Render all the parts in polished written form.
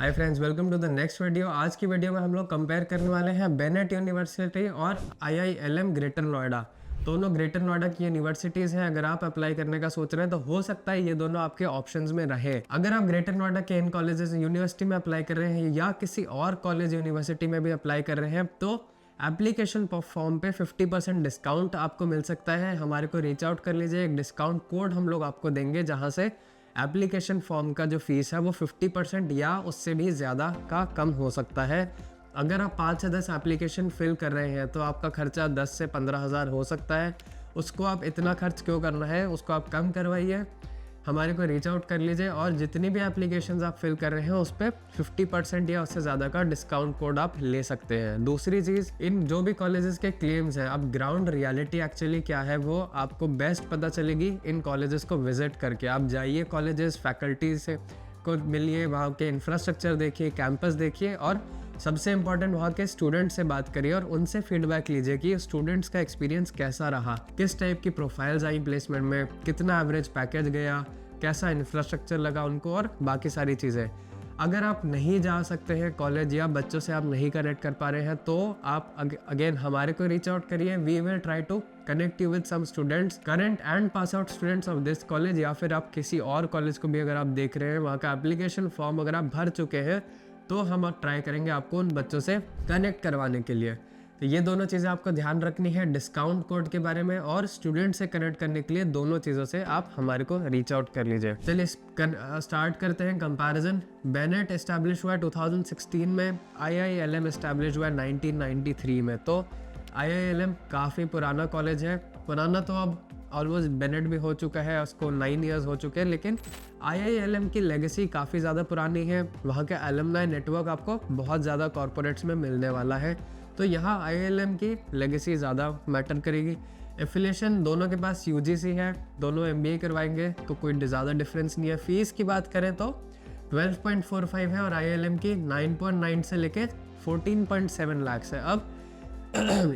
Hi friends, welcome to the next video. आज की video में हम लोग कंपेयर करने वाले हैं बेनेट यूनिवर्सिटी और आईआईएलएम ग्रेटर नोएडा। दोनों ग्रेटर नोएडा की यूनिवर्सिटीज़ हैं। अगर आप अप्लाई करने का सोच रहे हैं तो हो सकता है ये दोनों आपके ऑप्शंस में रहे। अगर आप ग्रेटर नोएडा के इन कॉलेजेस यूनिवर्सिटी में अप्लाई कर रहे हैं या किसी और कॉलेज यूनिवर्सिटी में भी अप्लाई कर रहे हैं तो एप्लीकेशन फॉर्म पे 50% डिस्काउंट आपको मिल सकता है। हमारे को रीच आउट कर लीजिए, एक डिस्काउंट कोड हम लोग आपको देंगे जहाँ से एप्लीकेशन फॉर्म का जो फीस है वो 50% या उससे भी ज़्यादा का कम हो सकता है। अगर आप 5 से 10 एप्लीकेशन फिल कर रहे हैं तो आपका खर्चा 10 से 15 हज़ार हो सकता है। उसको आप इतना खर्च क्यों करना है, उसको आप कम करवाइए, हमारे को रीच आउट कर लीजिए और जितनी भी एप्लीकेशंस आप फिल कर रहे हैं उस पर 50% या उससे ज़्यादा का डिस्काउंट कोड आप ले सकते हैं। दूसरी चीज़, इन जो भी कॉलेजेस के क्लेम्स हैं, अब ग्राउंड रियलिटी एक्चुअली क्या है वो आपको बेस्ट पता चलेगी इन कॉलेजेस को विजिट करके। आप जाइए कॉलेजेस, फैकल्टी से को मिलिए, वहाँ के इंफ्रास्ट्रक्चर देखिए, कैंपस देखिए और सबसे इम्पॉर्टेंट वहाँ के स्टूडेंट से बात करिए और उनसे फीडबैक लीजिए कि स्टूडेंट्स का एक्सपीरियंस कैसा रहा, किस टाइप की प्रोफाइल्स आई प्लेसमेंट में, कितना एवरेज पैकेज गया, कैसा इंफ्रास्ट्रक्चर लगा उनको और बाकी सारी चीज़ें। अगर आप नहीं जा सकते हैं कॉलेज या बच्चों से आप नहीं कनेक्ट कर पा रहे हैं तो आप अगेन हमारे को रीच आउट करिए। We will try to connect you with some students, current and pass out students of this college, या फिर आप किसी और कॉलेज को भी अगर आप देख रहे हैं वहाँ का एप्लीकेशन फॉर्म अगर आप भर चुके हैं तो हम ट्राई करेंगे आपको उन बच्चों से कनेक्ट करवाने के लिए। तो ये दोनों चीज़ें आपको ध्यान रखनी है, डिस्काउंट कोड के बारे में और स्टूडेंट से कनेक्ट करने के लिए दोनों चीज़ों से आप हमारे को रीच आउट कर लीजिए। चलिए स्टार्ट करते हैं कंपैरिजन। बेनेट एस्टैब्लिश हुआ 2016 में, आईआईएलएम एस्टैब्लिश हुआ 1993 में। तो आईआईएलएम काफ़ी पुराना कॉलेज है, पुराना तो अब ऑलमोस्ट बेनेट भी हो चुका है, उसको 9 ईयर्स हो चुके हैं, लेकिन आईआईएलएम की लेगेसी काफ़ी ज़्यादा पुरानी है। वहाँ के एलुमनाई नेटवर्क आपको बहुत ज़्यादा कॉरपोरेट्स में मिलने वाला है, तो यहाँ आईआईएलएम की लेगेसी ज़्यादा मैटर करेगी। एफिलिएशन दोनों के पास यूजीसी है, दोनों एमबीए करवाएंगे तो कोई ज़्यादा डिफरेंस नहीं है। फीस की बात करें तो 12.45 है और आईआईएलएम की 9.9 से लेके 14.7 लाख है। अब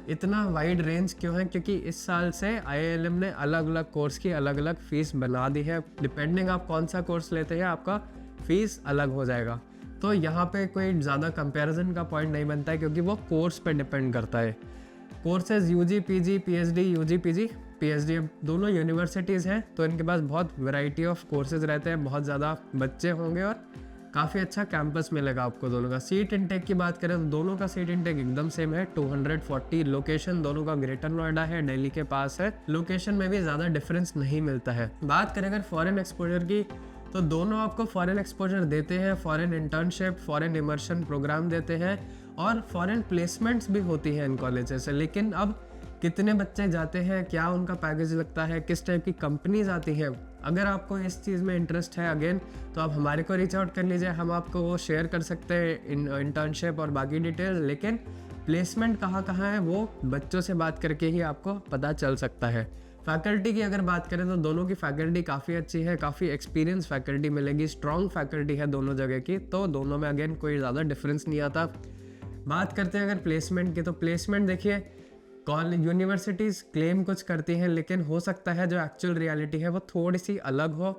इतना वाइड रेंज क्यों है? क्योंकि इस साल से आईआईएलएम ने अलग अलग कोर्स की अलग अलग फ़ीस बना दी है। डिपेंडिंग आप कौन सा कोर्स लेते हैं आपका फ़ीस अलग हो जाएगा। तो यहाँ पे कोई ज़्यादा कंपैरिजन का पॉइंट नहीं बनता है क्योंकि वो कोर्स पे डिपेंड करता है। Courses UG PG PhD, UG PG PhD दोनों यूनिवर्सिटीज़ हैं तो इनके पास बहुत वैरायटी ऑफ कोर्सेज रहते हैं, बहुत ज़्यादा बच्चे होंगे और काफ़ी अच्छा कैंपस मिलेगा आपको दोनों का। सीट इनटेक की बात करें तो दोनों का सीट इनटेक एकदम सेम है, 240। लोकेशन दोनों का ग्रेटर नोएडा है, दिल्ली के पास है। लोकेशन में भी ज़्यादा डिफरेंस नहीं मिलता है। बात करें अगर फॉरेन एक्सपोजर की तो दोनों आपको फॉरेन एक्सपोजर देते हैं, foreign internship, foreign immersion programme देते हैं और फॉरेन प्लेसमेंट्स भी होती हैं इन कॉलेजेस से। लेकिन अब कितने बच्चे जाते हैं, क्या उनका पैकेज लगता है, किस टाइप की कंपनीज आती हैं, अगर आपको इस चीज़ में इंटरेस्ट है अगेन तो आप हमारे को रीच आउट कर लीजिए। हम आपको वो शेयर कर सकते हैं इंटर्नशिप और बाकी डिटेल्स, लेकिन प्लेसमेंट कहाँ कहाँ है वो बच्चों से बात करके ही आपको पता चल सकता है। फैकल्टी की अगर बात करें तो दोनों की फैकल्टी काफ़ी अच्छी है, काफ़ी एक्सपीरियंस फैकल्टी मिलेगी, स्ट्रॉन्ग फैकल्टी है दोनों जगह की, तो दोनों में अगेन कोई ज़्यादा डिफरेंस नहीं आता। बात करते हैं अगर प्लेसमेंट की तो प्लेसमेंट देखिए, कॉलेज यूनिवर्सिटीज़ क्लेम कुछ करती हैं लेकिन हो सकता है जो एक्चुअल रियलिटी है वो थोड़ी सी अलग हो,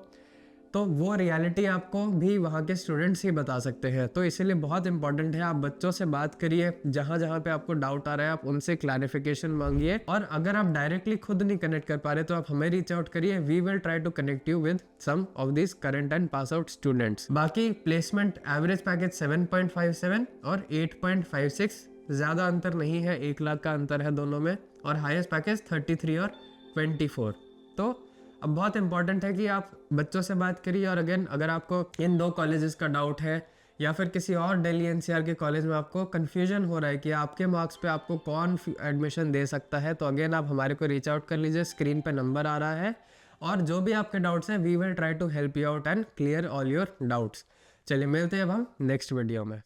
तो वो रियलिटी आपको भी वहाँ के स्टूडेंट्स ही बता सकते हैं। तो इसीलिए बहुत इंपॉर्टेंट है आप बच्चों से बात करिए, जहाँ जहाँ पे आपको डाउट आ रहा है आप उनसे क्लैरिफिकेशन मांगिए और अगर आप डायरेक्टली खुद नहीं कनेक्ट कर पा रहे तो आप हमें रीच आउट करिए। We will try to connect you with some of this current and pass out students. बाकी प्लेसमेंट एवरेज पैकेज 7.57 और 8.56, ज़्यादा अंतर नहीं है, 1 लाख का अंतर है दोनों में, और हाईएस्ट पैकेज 33 और 24। तो अब बहुत इंपॉर्टेंट है कि आप बच्चों से बात करिए और अगेन अगर आपको इन दो कॉलेजेस का डाउट है या फिर किसी और दिल्ली एनसीआर के कॉलेज में आपको कन्फ्यूजन हो रहा है कि आपके मार्क्स पे आपको कौन एडमिशन दे सकता है, तो अगेन आप हमारे को रीच आउट कर लीजिए। स्क्रीन पे नंबर आ रहा है और जो भी आपके डाउट्स हैं we will try to help you out and clear all your doubts. चलिए मिलते हैं अब हम नेक्स्ट वीडियो में।